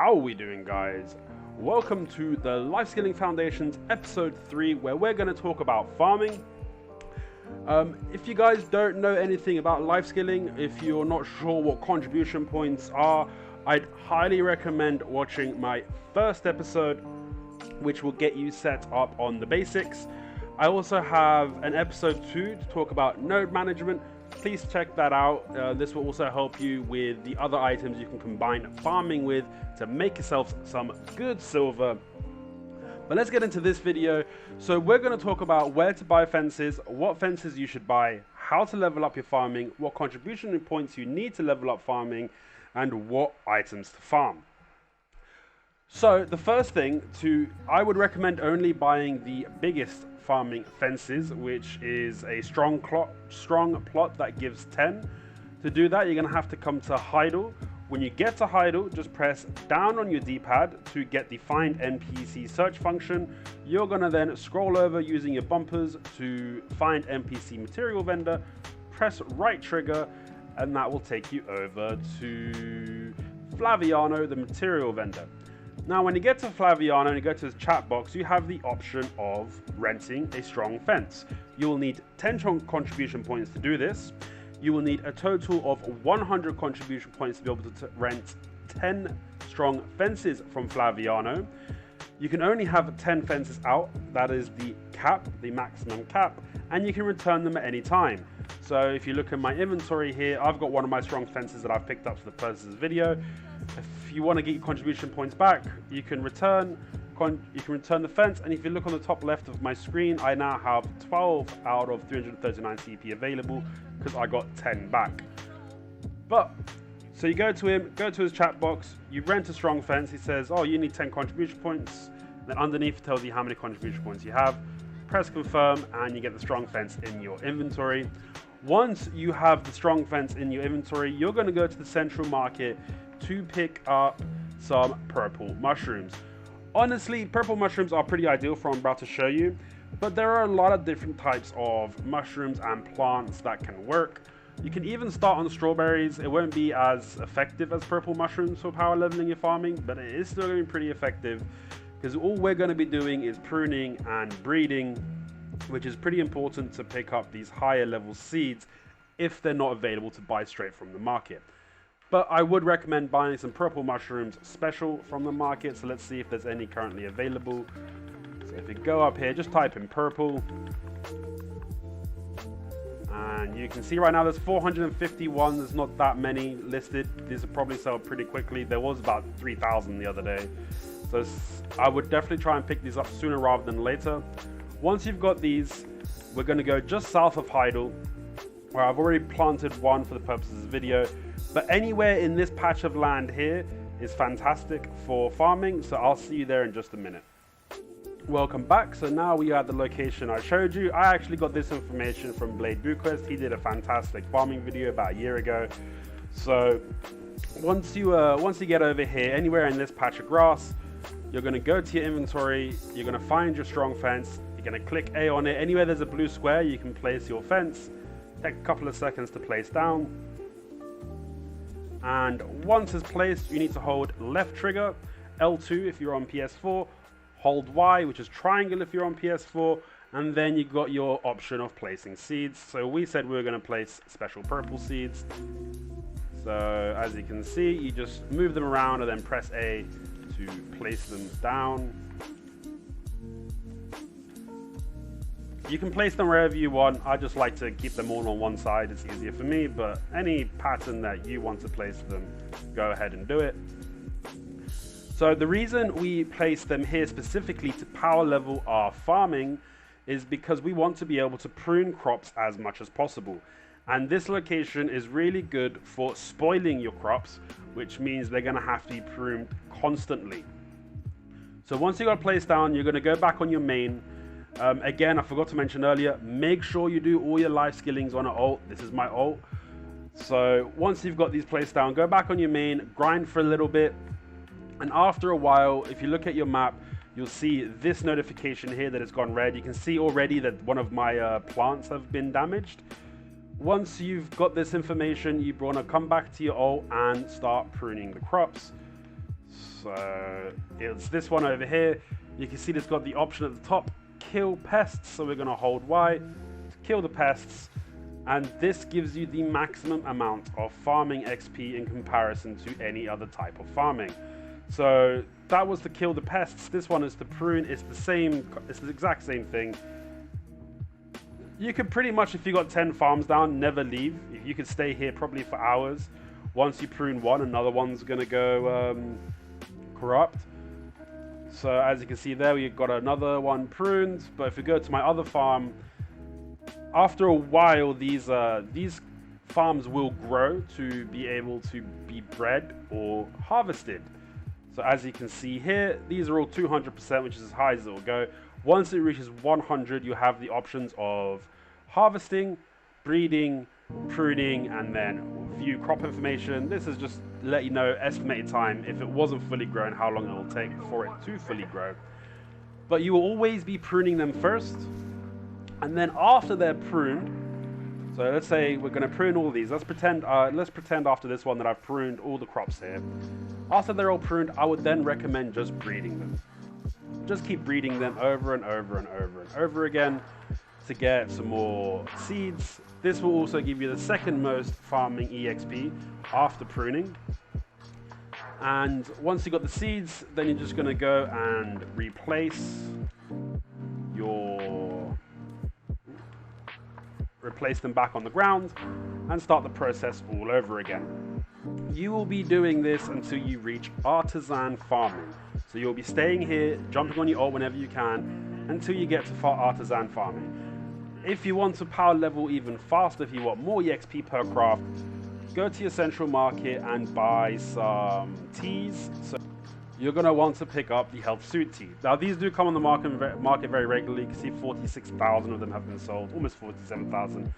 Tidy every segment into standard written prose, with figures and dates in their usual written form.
How are we doing, guys? Welcome to the Life Skilling Foundations episode 3, where we're going to talk about farming. If you guys don't know anything about life skilling, if you're not sure what contribution points are, I'd highly recommend watching my first episode, which will get you set up on the basics. I also have an episode 2 to talk about node management. Please check that out. This will also help you with the other items you can combine farming with to make yourself some good silver. But let's get into this video. So we're going to talk about where to buy fences, what fences you should buy, how to level up your farming, what contribution points you need to level up farming, and what items to farm. So the first thing, I would recommend only buying the biggest farming fences, which is a strong plot that gives 10. To do that, you're going to have to come to Heidel. When you get to Heidel, just press down on your D-pad to get the Find NPC search function. You're going to then scroll over using your bumpers to find NPC material vendor, press right trigger, and that will take you over to Flaviano, the material vendor. Now, when you get to Flaviano and you go to his chat box, you have the option of renting a strong fence. You will need 10 contribution points to do this. You will need a total of 100 contribution points to be able to rent 10 strong fences from Flaviano. You can only have 10 fences out. That is the cap, the maximum cap, and you can return them at any time. So if you look at my inventory here, I've got one of my strong fences that I've picked up for the purpose of this video. If you want to get your contribution points back, you can return the fence, and if you look on the top left of my screen, I now have 12 out of 339 CP available because I got 10 back. So you go to him, go to his chat box, you rent a strong fence. He says, oh, you need 10 contribution points. Then underneath it tells you how many contribution points you have. Press confirm and you get the strong fence in your inventory. Once you have the strong fence in your inventory, you're going to go to the central market to pick up some purple mushrooms. Honestly, purple mushrooms are pretty ideal for what I'm about to show you, but there are a lot of different types of mushrooms and plants that can work. You can even start on strawberries. It won't be as effective as purple mushrooms for power leveling your farming, but it is still going to be pretty effective because all we're going to be doing is pruning and breeding, which is pretty important to pick up these higher level seeds if they're not available to buy straight from the market. But I would recommend buying some purple mushrooms special from the market. So let's see if there's any currently available. So if you go up here, just type in purple. And you can see right now there's 451. There's not that many listed. These will probably sell pretty quickly. There was about 3,000 the other day. So I would definitely try and pick these up sooner rather than later. Once you've got these, we're going to go just south of Heidel, where I've already planted one for the purposes of the video. But anywhere in this patch of land here is fantastic for farming, so I'll see you there in just a minute. Welcome back. So now we are at the location I showed you. I actually got this information from Blade Buquest. He did a fantastic farming video about a year ago. So once you get over here, anywhere in this patch of grass, you're going to go to your inventory, you're going to find your strong fence, you're going to click A on it. Anywhere there's a blue square, you can place your fence. Take a couple of seconds to place down. And once it's placed, you need to hold left trigger, L2 if you're on PS4, hold Y, which is triangle if you're on PS4, and then you got your option of placing seeds. So we said we were going to place special purple seeds. So as you can see, you just move them around and then press A to place them down. You can place them wherever you want. I just like to keep them all on one side. It's easier for me, but any pattern that you want to place them, go ahead and do it. So the reason we place them here specifically to power level our farming is because we want to be able to prune crops as much as possible. And this location is really good for spoiling your crops, which means they're going to have to be pruned constantly. So once you got placed down, you're going to go back on your main. Again, I forgot to mention earlier, make sure you do all your life skillings on an alt. This is my alt. So once you've got these placed down, go back on your main, grind for a little bit. And after a while, if you look at your map, you'll see this notification here that it's gone red. You can see already that one of my plants have been damaged. Once you've got this information, you want to come back to your alt and start pruning the crops. So it's this one over here. You can see it's got the option at the top, kill pests. So we're going to hold Y to kill the pests. And this gives you the maximum amount of farming XP in comparison to any other type of farming. So that was to kill the pests. This one is to prune. It's the exact same thing. You could pretty much, if you got 10 farms down, never leave. You could stay here probably for hours. Once you prune one, another one's going to go corrupt. So as you can see there, we've got another one pruned. But if we go to my other farm, after a while, these farms will grow to be able to be bred or harvested. So as you can see here, these are all 200%, which is as high as it will go. Once it reaches 100, you have the options of harvesting, breeding, pruning, and then view crop information. This is just let you know estimated time, if it wasn't fully grown, how long it will take for it to fully grow. But you will always be pruning them first. And then after they're pruned, so let's say we're going to prune all these. Let's pretend after this one that I've pruned all the crops here. After they're all pruned, I would then recommend just breeding them. Just keep breeding them over and over and over and over again to get some more seeds. This will also give you the second most farming EXP after pruning. And once you got the seeds, then you're just going to go and replace them back on the ground and start the process all over again. You will be doing this until you reach artisan farming. So you'll be staying here, jumping on your ult whenever you can, until you get to artisan farming. If you want to power level even faster, if you want more EXP per craft, go to your central market and buy some teas. So you're going to want to pick up the health suit tea. Now these do come on the market very regularly. You can see 46,000 of them have been sold, almost 47,000.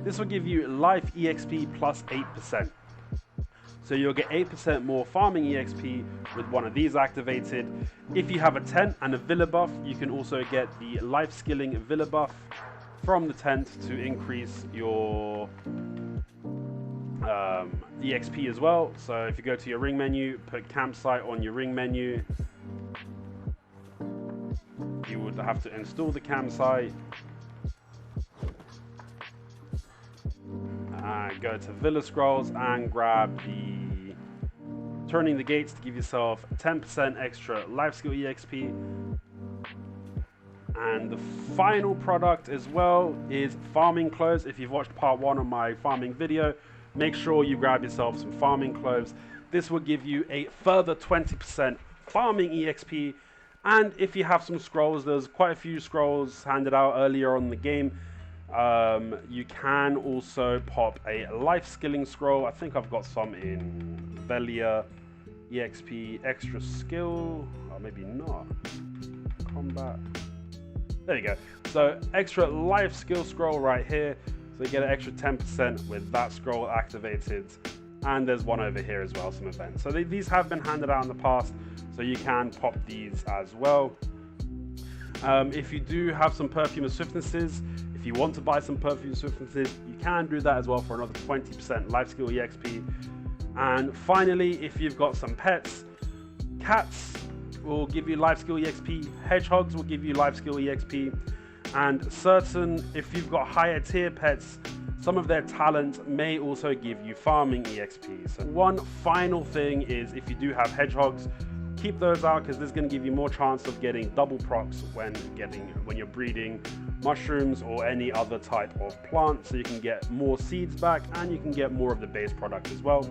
This will give you life EXP plus 8%. So you'll get 8% more farming EXP with one of these activated. If you have a tent and a villa buff, you can also get the life skilling villa buff from the tent to increase your EXP as well. So if you go to your ring menu, put campsite on your ring menu, you would have to install the campsite. Go to Villa Scrolls and grab the Turning the Gates to give yourself 10% extra life skill EXP. And the final product as well is farming clothes. If you've watched part 1 of my farming video, make sure you grab yourself some farming clothes. This will give you a further 20% farming EXP. And if you have some scrolls, there's quite a few scrolls handed out earlier on in the game. You can also pop a life skilling scroll. I think I've got some in Velia, EXP, extra skill, or maybe not. Combat. There you go. So extra life skill scroll right here. So you get an extra 10% with that scroll activated. And there's one over here as well, some events. So these have been handed out in the past, so you can pop these as well. If you do have some perfume and swiftnesses, if you want to buy some perfume and swiftnesses, you can do that as well for another 20% life skill EXP. And finally, if you've got some pets, cats will give you life skill EXP, hedgehogs will give you life skill EXP, and if you've got higher tier pets, some of their talent may also give you farming EXP. So one final thing is, if you do have hedgehogs, keep those out, because this is going to give you more chance of getting double procs when you're breeding mushrooms or any other type of plant, so you can get more seeds back and you can get more of the base product as well.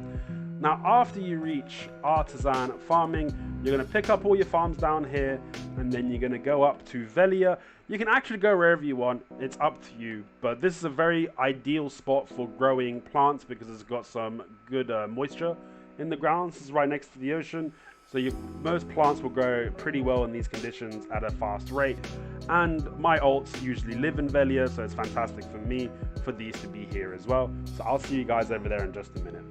Now after you reach artisan farming, you're going to pick up all your farms down here, and then you're going to go up to Velia. You can actually go wherever you want, it's up to you, but this is a very ideal spot for growing plants because it's got some good moisture in the ground. This is right next to the ocean, so most plants will grow pretty well in these conditions at a fast rate. And my ults usually live in Velia, so it's fantastic for me for these to be here as well. So I'll see you guys over there in just a minute.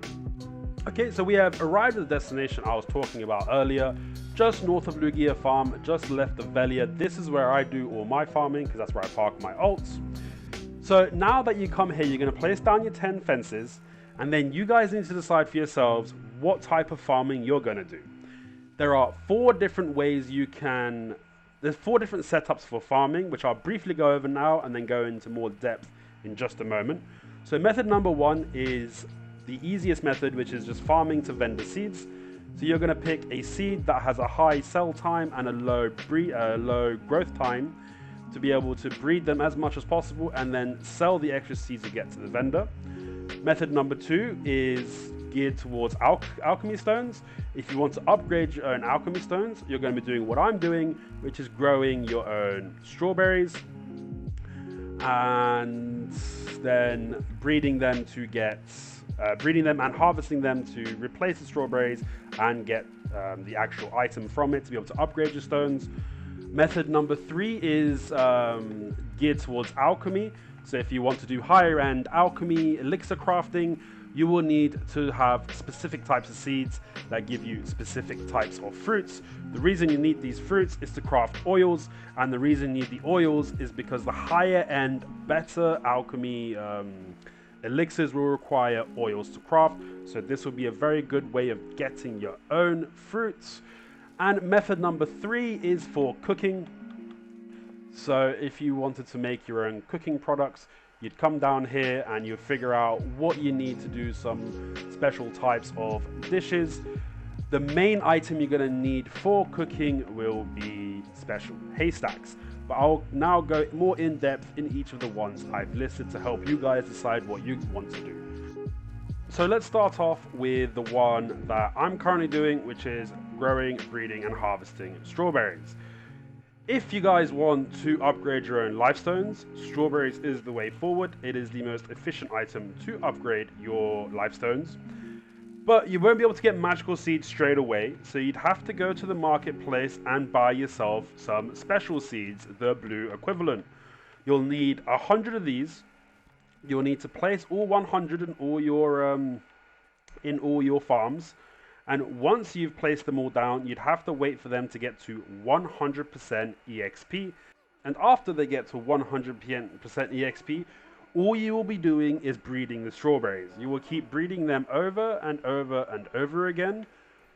Okay, so we have arrived at the destination I was talking about earlier, just north of Lugia Farm, just left of Velia. This is where I do all my farming, because that's where I park my ults. So now that you come here, you're going to place down your 10 fences, and then you guys need to decide for yourselves what type of farming you're going to do. There are 4 different ways there's 4 different setups for farming, which I'll briefly go over now and then go into more depth in just a moment. So method number 1 is the easiest method, which is just farming to vendor seeds. So you're going to pick a seed that has a high sell time and a low growth time to be able to breed them as much as possible and then sell the extra seeds you get to the vendor. Method number 2 is geared towards alchemy stones. If you want to upgrade your own alchemy stones, you're going to be doing what I'm doing, which is growing your own strawberries and then breeding them and harvesting them to replace the strawberries and get the actual item from it to be able to upgrade your stones. Method number 3 is geared towards alchemy. So if you want to do higher end alchemy, elixir crafting, you will need to have specific types of seeds that give you specific types of fruits. The reason you need these fruits is to craft oils, and the reason you need the oils is because the higher end, better alchemy elixirs will require oils to craft. So this will be a very good way of getting your own fruits. And method number 3 is for cooking. So if you wanted to make your own cooking products, you'd come down here and you'd figure out what you need to do some special types of dishes. The main item you're going to need for cooking will be special haystacks. But I'll now go more in depth in each of the ones I've listed to help you guys decide what you want to do. So let's start off with the one that I'm currently doing, which is growing, breeding, and harvesting strawberries. If you guys want to upgrade your own life stones, strawberries is the way forward. It is the most efficient item to upgrade your life stones. But you won't be able to get magical seeds straight away, so you'd have to go to the marketplace and buy yourself some special seeds, the blue equivalent. You'll need 100 of these. You'll need to place all 100 in all your farms. And once you've placed them all down, you'd have to wait for them to get to 100% EXP. And after they get to 100% EXP, all you will be doing is breeding the strawberries. You will keep breeding them over and over and over again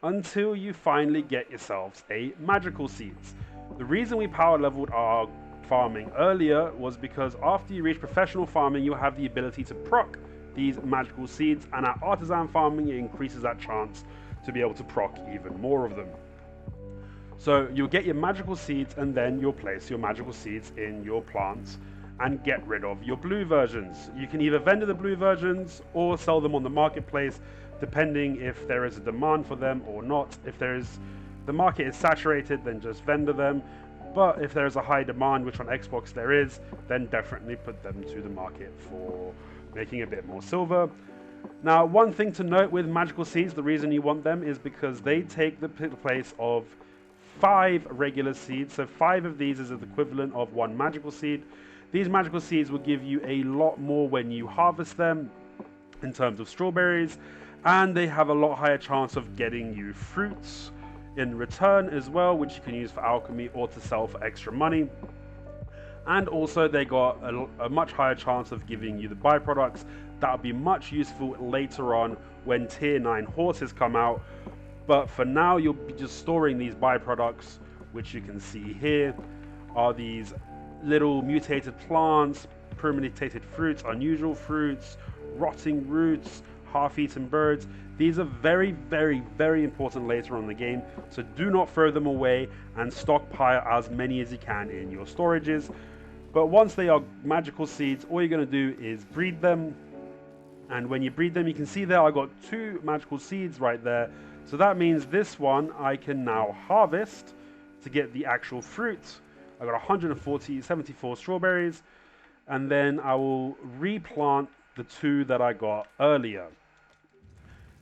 until you finally get yourselves a magical seeds. The reason we power leveled our farming earlier was because after you reach professional farming, you have the ability to proc these magical seeds, and at artisan farming, it increases that chance to be able to proc even more of them. So you'll get your magical seeds and then you'll place your magical seeds in your plants and get rid of your blue versions. You can either vendor the blue versions or sell them on the marketplace, depending if there is a demand for them or not. If the market is saturated, then just vendor them. But if there is a high demand, which on Xbox there is, then definitely put them to the market for making a bit more silver. Now, one thing to note with magical seeds, the reason you want them is because they take the place of 5 regular seeds. So 5 of these is the equivalent of 1 magical seed. These magical seeds will give you a lot more when you harvest them in terms of strawberries, and they have a lot higher chance of getting you fruits in return as well, which you can use for alchemy or to sell for extra money. And also they got a much higher chance of giving you the byproducts that will be much useful later on when tier 9 horses come out. But for now, you'll be just storing these byproducts, which you can see here are these little mutated plants, permutated fruits, unusual fruits, rotting roots, half-eaten birds. These are very, very, very important later on in the game, so do not throw them away and stockpile as many as you can in your storages. But once they are magical seeds, all you're going to do is breed them. And when you breed them, you can see there I got 2 magical seeds right there. So that means this one I can now harvest to get the actual fruit. I got 74 strawberries, and then I will replant the 2 that I got earlier.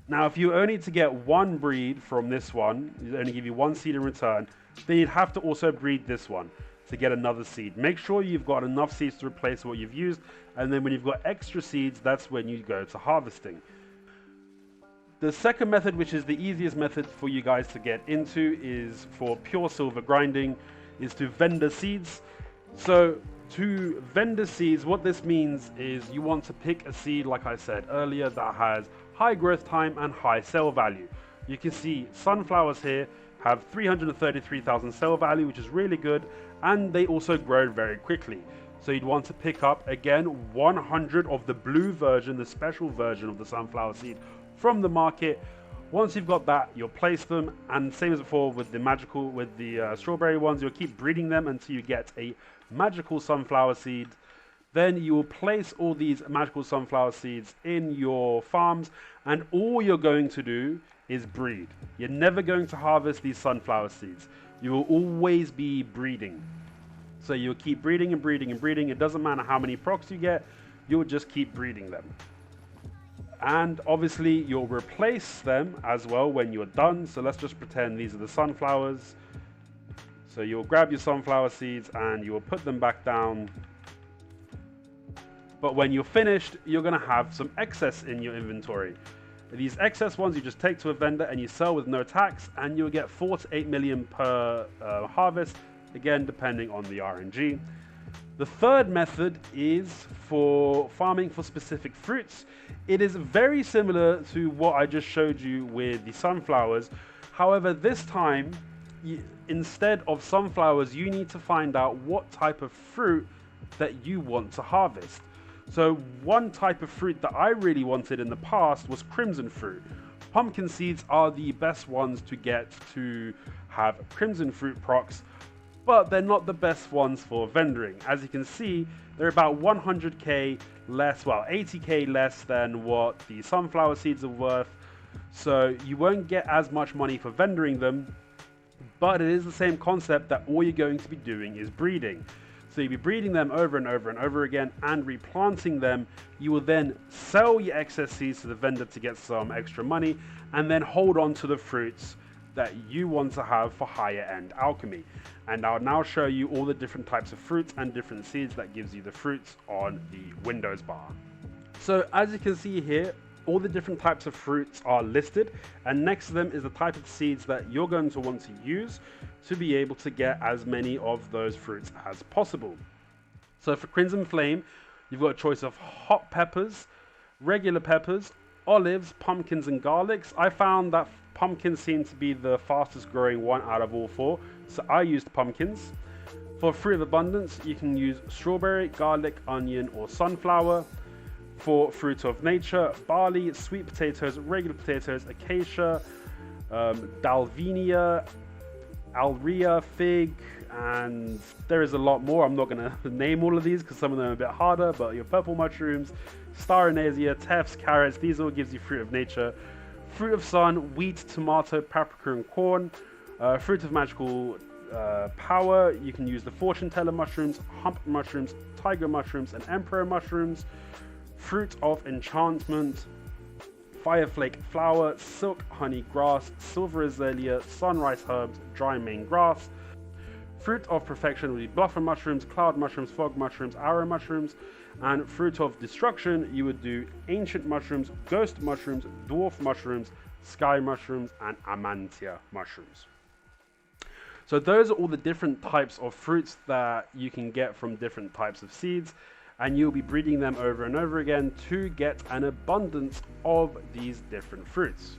Now, if you only to get 1 breed from this one, you only give you 1 seed in return, then you'd have to also breed this one to get another seed. Make sure you've got enough seeds to replace what you've used, and then when you've got extra seeds, that's when you go to harvesting. The second method, which is the easiest method for you guys to get into, is for pure silver grinding, is to vendor seeds. So to vendor seeds, what this means is you want to pick a seed, like I said earlier, that has high growth time and high sell value. You can see sunflowers here. have 333,000 sale value, which is really good, and they also grow very quickly. So you'd want to pick up, again, 100 of the blue version, the special version of the sunflower seed from the market. Once you've got that, you'll place them, and same as before with the strawberry ones, you'll keep breeding them until you get a magical sunflower seed. Then you will place all these magical sunflower seeds in your farms, and all you're going to do is breed. You're never going to harvest these sunflower seeds. You will always be breeding. So you'll keep breeding and breeding and breeding. It doesn't matter how many procs you get, you'll just keep breeding them. And obviously you'll replace them as well when you're done. So let's just pretend these are the sunflowers. So you'll grab your sunflower seeds and you will put them back down. But when you're finished, you're going to have some excess in your inventory. These excess ones you just take to a vendor and you sell with no tax, and you'll get 4 to 8 million per harvest, again depending on the RNG. The third method is for farming for specific fruits. It is very similar to what I just showed you with the sunflowers. However, this time, instead of sunflowers, you need to find out what type of fruit that you want to harvest. So one type of fruit that I really wanted in the past was crimson fruit. Pumpkin seeds are the best ones to get to have crimson fruit procs, but they're not the best ones for vendoring. As you can see, they're about 100k less, well 80k less than what the sunflower seeds are worth. So you won't get as much money for vendoring them, but it is the same concept that all you're going to be doing is breeding. So you'll be breeding them over and over and over again and replanting them. You will then sell your excess seeds to the vendor to get some extra money, and then hold on to the fruits that you want to have for higher end alchemy. And I'll now show you all the different types of fruits and different seeds that gives you the fruits on the Windows bar. So as you can see here, all the different types of fruits are listed, and next to them is the type of seeds that you're going to want to use to be able to get as many of those fruits as possible. So for Crimson Flame, you've got a choice of hot peppers, regular peppers, olives, pumpkins, and garlics. I found that pumpkins seem to be the fastest growing one out of all four, so I used pumpkins. For Fruit of Abundance, you can use strawberry, garlic, onion, or sunflower. For Fruit of Nature, barley, sweet potatoes, regular potatoes, acacia, dalvinia, alria, fig, and there is a lot more. I'm not going to name all of these because some of them are a bit harder, but your purple mushrooms, starinasia, tefts, carrots, these all gives you Fruit of Nature. Fruit of Sun, wheat, tomato, paprika, and corn. Fruit of Magical Power, you can use the Fortune Teller mushrooms, hump mushrooms, tiger mushrooms, and emperor mushrooms. Fruit of Enchantment, Fireflake Flower, Silk Honey Grass, Silver Azalea, Sunrise Herbs, Dry Main Grass. Fruit of Perfection would be Bluffer Mushrooms, Cloud Mushrooms, Fog Mushrooms, Arrow Mushrooms. And Fruit of Destruction, you would do Ancient Mushrooms, Ghost Mushrooms, Dwarf Mushrooms, Sky Mushrooms, and Amantia Mushrooms. So those are all the different types of fruits that you can get from different types of seeds, and you'll be breeding them over and over again to get an abundance of these different fruits.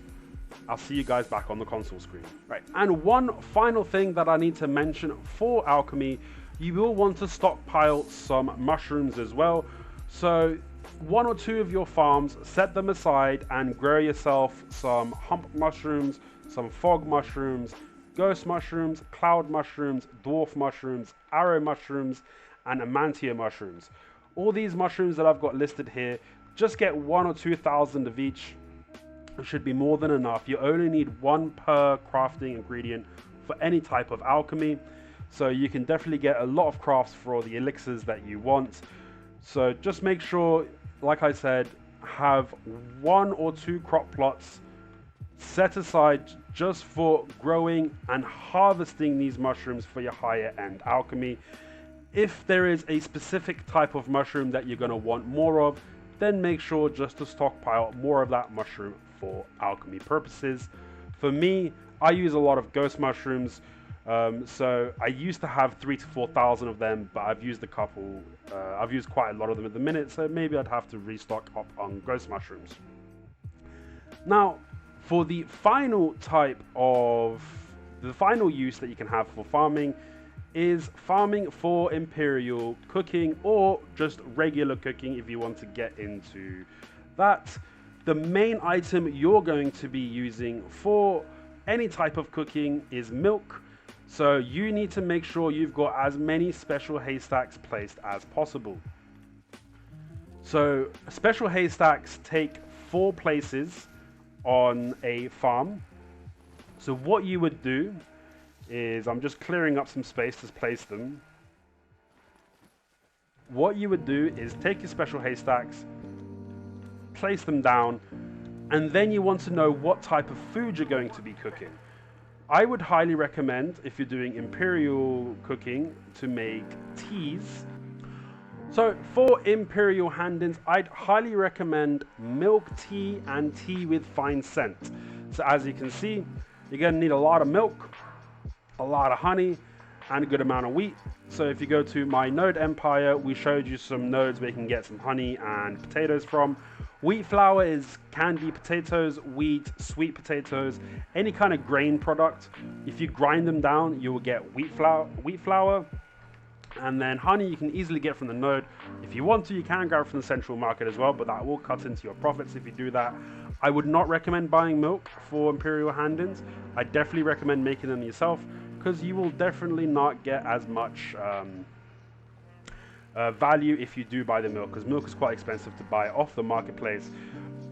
I'll see you guys back on the console screen. Right, and one final thing that I need to mention for alchemy, you will want to stockpile some mushrooms as well. So 1 or 2 of your farms, set them aside and grow yourself some hump mushrooms, some fog mushrooms, ghost mushrooms, cloud mushrooms, dwarf mushrooms, arrow mushrooms, and amantia mushrooms. All these mushrooms that I've got listed here, just get 1 or 2,000 of each. It should be more than enough. You only need 1 per crafting ingredient for any type of alchemy. So you can definitely get a lot of crafts for all the elixirs that you want. So just make sure, like I said, have 1 or 2 crop plots set aside just for growing and harvesting these mushrooms for your higher end alchemy. If there is a specific type of mushroom that you're going to want more of, then make sure just to stockpile more of that mushroom for alchemy purposes. For me, I use a lot of ghost mushrooms, so I used to have 3,000 to 4,000 of them, but I've used a couple. I've used quite a lot of them at the minute, so maybe I'd have to restock up on ghost mushrooms. Now, for the final type of The final use that you can have for farming is farming for Imperial cooking, or just regular cooking if you want to get into that. The main item you're going to be using for any type of cooking is milk. So you need to make sure you've got as many special haystacks placed as possible. So special haystacks take 4 places on a farm. So what you would do is, I'm just clearing up some space to place them. What you would do is take your special haystacks, place them down, and then you want to know what type of food you're going to be cooking. I would highly recommend, if you're doing Imperial cooking, to make teas. So for Imperial Handings, I'd highly recommend milk tea and tea with fine scent. So as you can see, you're going to need a lot of milk, a lot of honey, and a good amount of wheat. So if you go to my node empire, we showed you some nodes where you can get some honey and potatoes from. Wheat flour can be potatoes, wheat, sweet potatoes, any kind of grain product. If you grind them down, you will get wheat flour. And then honey you can easily get from the node. If you want to, you can grab from the central market as well, but that will cut into your profits if you do that. I would not recommend buying milk for Imperial Handings. I definitely recommend making them yourself, because you will definitely not get as much value if you do buy the milk, because milk is quite expensive to buy off the marketplace.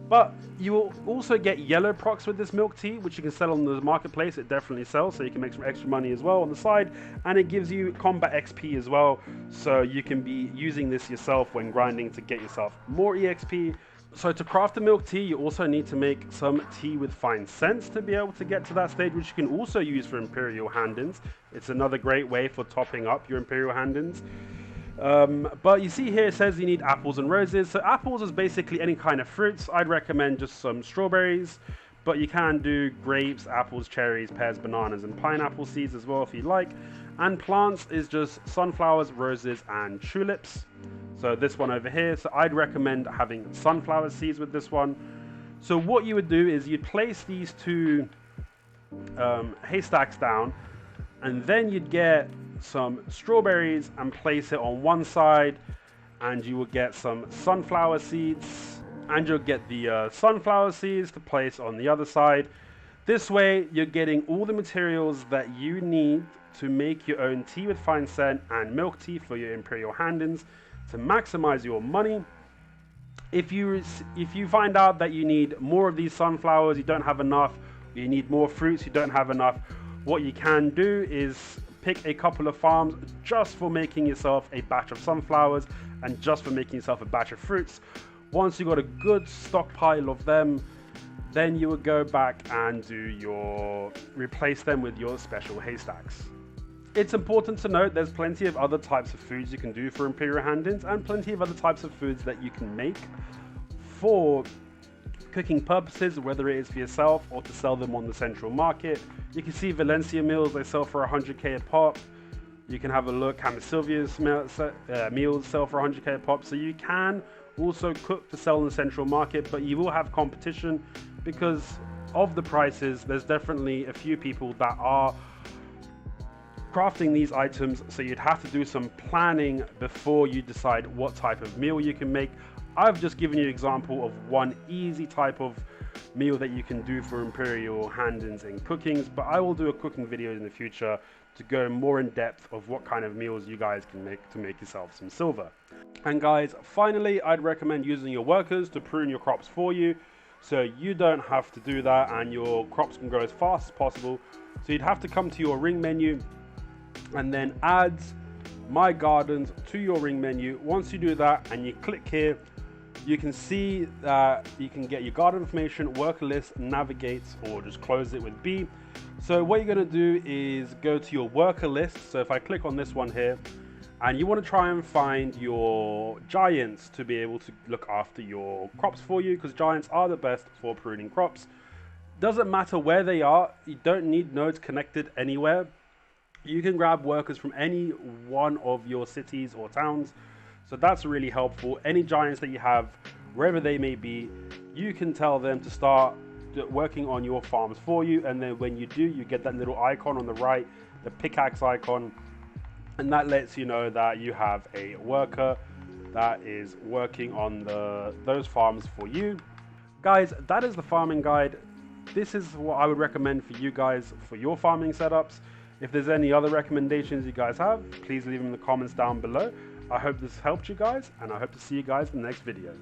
But you will also get yellow procs with this milk tea, which you can sell on the marketplace. It definitely sells, so you can make some extra money as well on the side. And it gives you combat XP as well, so you can be using this yourself when grinding to get yourself more EXP. So to craft the milk tea, you also need to make some tea with fine scents to be able to get to that stage, which you can also use for Imperial Handings. It's another great way for topping up your Imperial Handings. But you see here it says you need apples and roses. So apples is basically any kind of fruits. I'd recommend just some strawberries, but you can do grapes, apples, cherries, pears, bananas, and pineapple seeds as well if you like. And plants is just sunflowers, roses, and tulips. So this one over here, so I'd recommend having sunflower seeds with this one. So what you would do is you'd place these 2 haystacks down, and then you'd get some strawberries and place it on one side, and you will get some sunflower seeds, and you'll get the sunflower seeds to place on the other side. This way you're getting all the materials that you need to make your own tea with fine scent and milk tea for your Imperial Handings to maximize your money. If you find out that you need more of these sunflowers, you don't have enough, you need more fruits, you don't have enough, what you can do is pick a couple of farms just for making yourself a batch of sunflowers and just for making yourself a batch of fruits. Once you've got a good stockpile of them, then you would go back and replace them with your special haystacks. It's important to note there's plenty of other types of foods you can do for Imperial Handings, and plenty of other types of foods that you can make for cooking purposes, whether it is for yourself or to sell them on the central market. You can see Valencia meals, they sell for 100k a pop. You can have a look, Silvia's meals sell for 100k a pop. So you can also cook to sell in the central market, but you will have competition because of the prices. There's definitely a few people that are crafting these items, so you'd have to do some planning before you decide what type of meal you can make. I've just given you an example of one easy type of meal that you can do for Imperial Handings and cookings, but I will do a cooking video in the future to go more in depth of what kind of meals you guys can make to make yourself some silver. And guys, finally, I'd recommend using your workers to prune your crops for you, so you don't have to do that and your crops can grow as fast as possible. So you'd have to come to your ring menu and then add My Gardens to your ring menu. Once you do that and you click here, you can see that you can get your garden information, worker list, navigate, or just close it with B. So what you're going to do is go to your worker list. So if I click on this one here, and you want to try and find your giants to be able to look after your crops for you, because giants are the best for pruning crops. Doesn't matter where they are, you don't need nodes connected anywhere. You can grab workers from any one of your cities or towns. So that's really helpful. Any giants that you have, wherever they may be, you can tell them to start working on your farms for you. And then when you do, you get that little icon on the right, the pickaxe icon, and that lets you know that you have a worker that is working on those farms for you. Guys, that is the farming guide. This is what I would recommend for you guys for your farming setups. If there's any other recommendations you guys have, please leave them in the comments down below. I hope this helped you guys, and I hope to see you guys in the next video.